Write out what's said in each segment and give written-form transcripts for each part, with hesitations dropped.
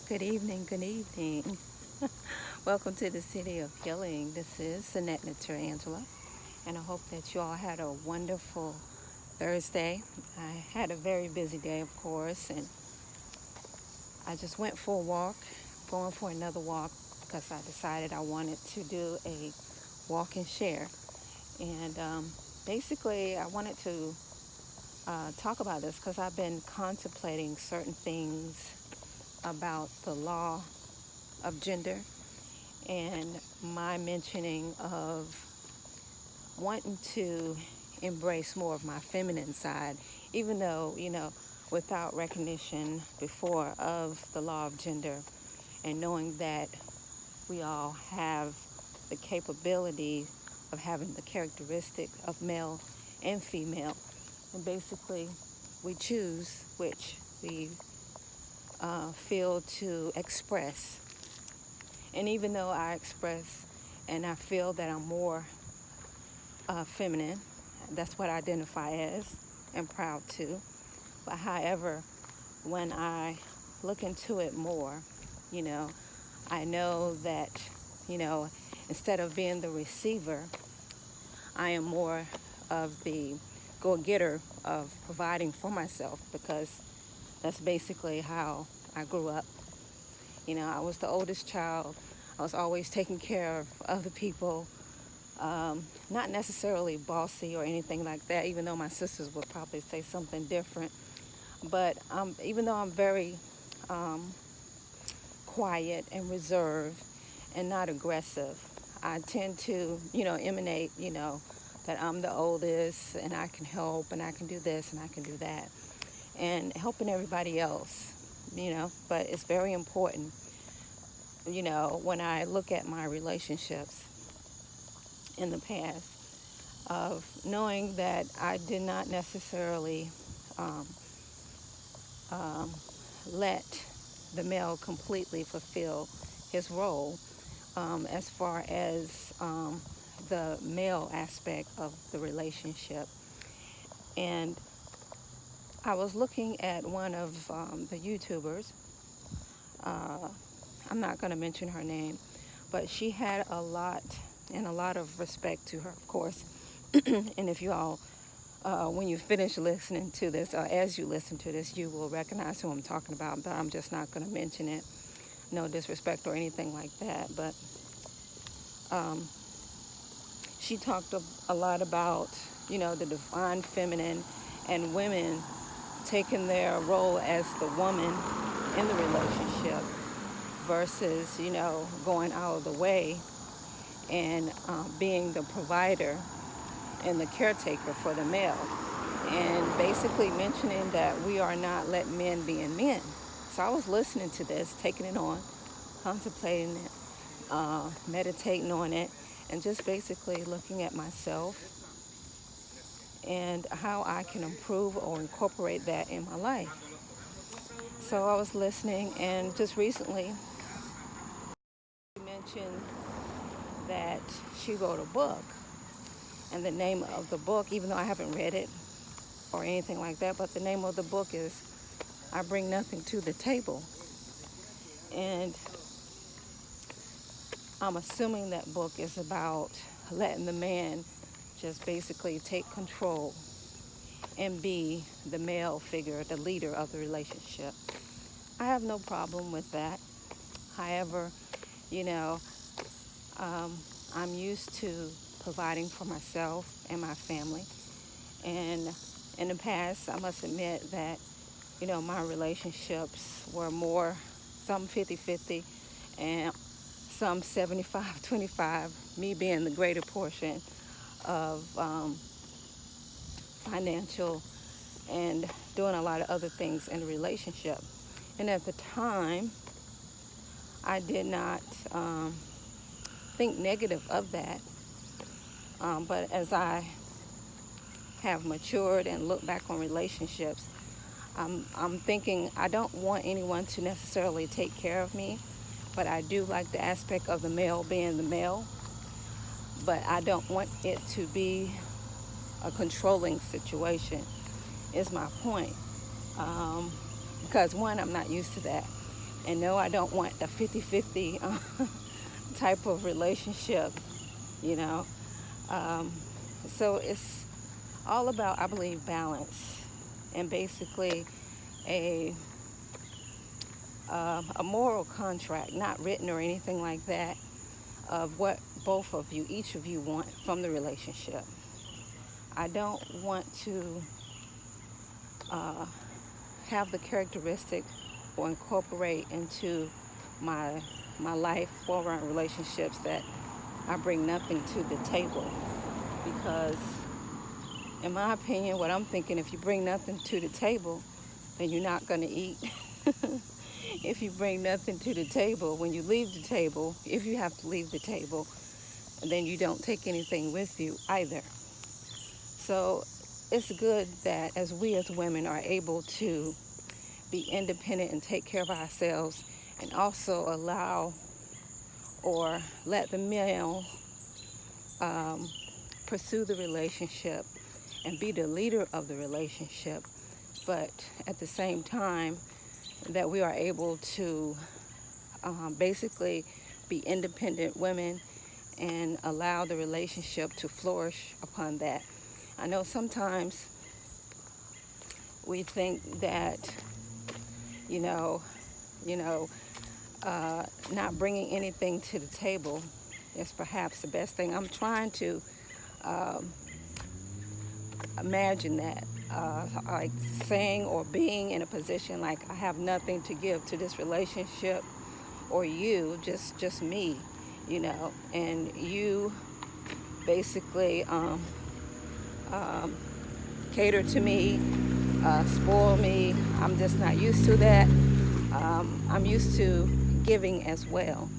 Good evening, good evening. Welcome to the City of Healing. This is Senator Angela, and I hope that you all had a wonderful Thursday. I had a very busy day, of course, and I just went for a walk, going for another walk because I decided I wanted to do a walk and share. And basically, I wanted to talk about this because I've been contemplating certain things about the law of gender and my mentioning of wanting to embrace more of my feminine side, even though, without recognition before of the law of gender and knowing that we all have the capability of having the characteristic of male and female. And basically, we choose which we feel to express. And even though I express and I feel that I'm more feminine, that's what I identify as and proud to. But however, when I look into it more, I know that, instead of being the receiver, I am more of the go-getter of providing for myself because that's basically how I grew up. I was the oldest child. I was always taking care of other people, not necessarily bossy or anything like that, even though my sisters would probably say something different. But even though I'm very quiet and reserved and not aggressive, I tend to, emanate, that I'm the oldest and I can help and I can do this and I can do that. And helping everybody else, but it's very important, when I look at my relationships in the past, of knowing that I did not necessarily let the male completely fulfill his role as far as the male aspect of the relationship. And I was looking at one of the YouTubers. I'm not going to mention her name, but she had a lot of respect to her, of course. And if you all, when you finish listening to this, as you listen to this, you will recognize who I'm talking about, but I'm just not going to mention it. No disrespect or anything like that, but she talked a lot about, the divine feminine and women taking their role as the woman in the relationship versus, going out of the way and being the provider and the caretaker for the male. And basically mentioning that we are not let men being men. So I was listening to this, taking it on, contemplating it, meditating on it, and just basically looking at myself and how I can improve or incorporate that in my life. So I was listening, and just recently she mentioned that she wrote a book. And the name of the book, even though I haven't read it or anything like that, but the name of the book is I Bring Nothing to the Table. And I'm assuming that book is about letting the man just basically take control and be the male figure, the leader of the relationship. I have no problem with that. However, I'm used to providing for myself and my family. And in the past, I must admit that, my relationships were more, some 50-50 and some 75-25, me being the greater portion of financial and doing a lot of other things in the relationship. And at the time, I did not think negative of that. But as I have matured and looked back on relationships, I'm thinking I don't want anyone to necessarily take care of me, but I do like the aspect of the male being the male. But I don't want it to be a controlling situation, is my point. Because one, I'm not used to that. And no, I don't want a 50-50 type of relationship, you know. Um, so it's all about, I believe, balance, and basically a a moral contract, not written or anything like that, of what both of you, each of you, want from the relationship. I don't want to uh, have the characteristic or incorporate into my my life forward relationships that I bring nothing to the table, because in my opinion, what I'm thinking, if you bring nothing to the table, then you're not going to eat. If you bring nothing to the table, when you leave the table, if you have to leave the table, then you don't take anything with you either. So it's good that as we as women are able to be independent and take care of ourselves, and also allow or let the male um, pursue the relationship and be the leader of the relationship, but at the same time that we are able to basically be independent women and allow the relationship to flourish upon that. I know sometimes we think that, you know, you know, not bringing anything to the table is perhaps the best thing. I'm trying to um, imagine that, like saying or being in a position like I have nothing to give to this relationship, or you, just me, and you basically um, cater to me, spoil me. I'm just not used to that. I'm used to giving as well.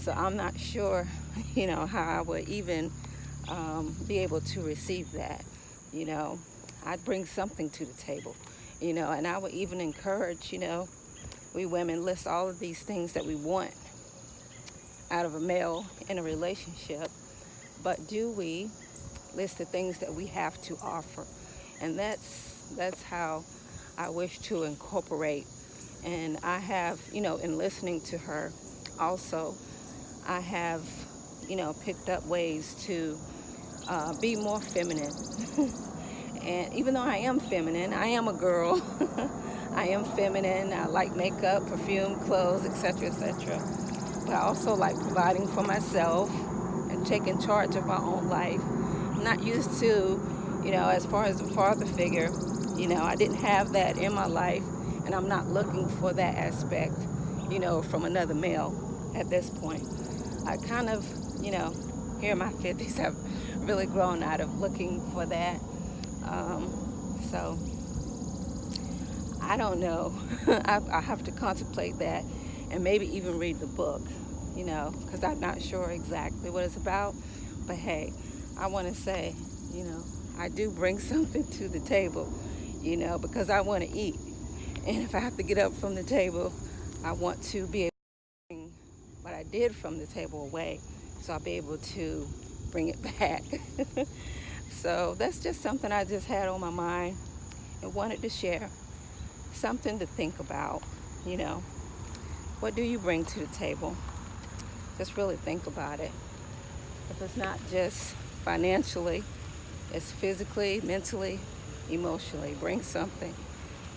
So I'm not sure, how I would even be able to receive that. I'd bring something to the table, and I would even encourage, we women list all of these things that we want out of a male in a relationship, but do we list the things that we have to offer? And that's how I wish to incorporate. And I have, in listening to her also, I have, picked up ways to be more feminine. And even though I am feminine, I am a girl. I am feminine. I like makeup, perfume, clothes, etc., etc. But I also like providing for myself and taking charge of my own life. I'm not used to, as far as a father figure, I didn't have that in my life, and I'm not looking for that aspect, from another male at this point. I kind of, here in my 50s, have really grown out of looking for that. So I don't know. I have to contemplate that and maybe even read the book, because I'm not sure exactly what it's about. But hey, I want to say, I do bring something to the table, because I want to eat. And if I have to get up from the table, I want to be able to bring what I did from the table away, so I'll be able to bring it back. So that's just something I just had on my mind and wanted to share. Something to think about, What do you bring to the table? Just really think about it. If it's not just financially, it's physically, mentally, emotionally. Bring something.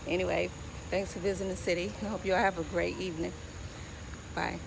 Anyway, thanks for visiting the city. I hope you all have a great evening. Bye.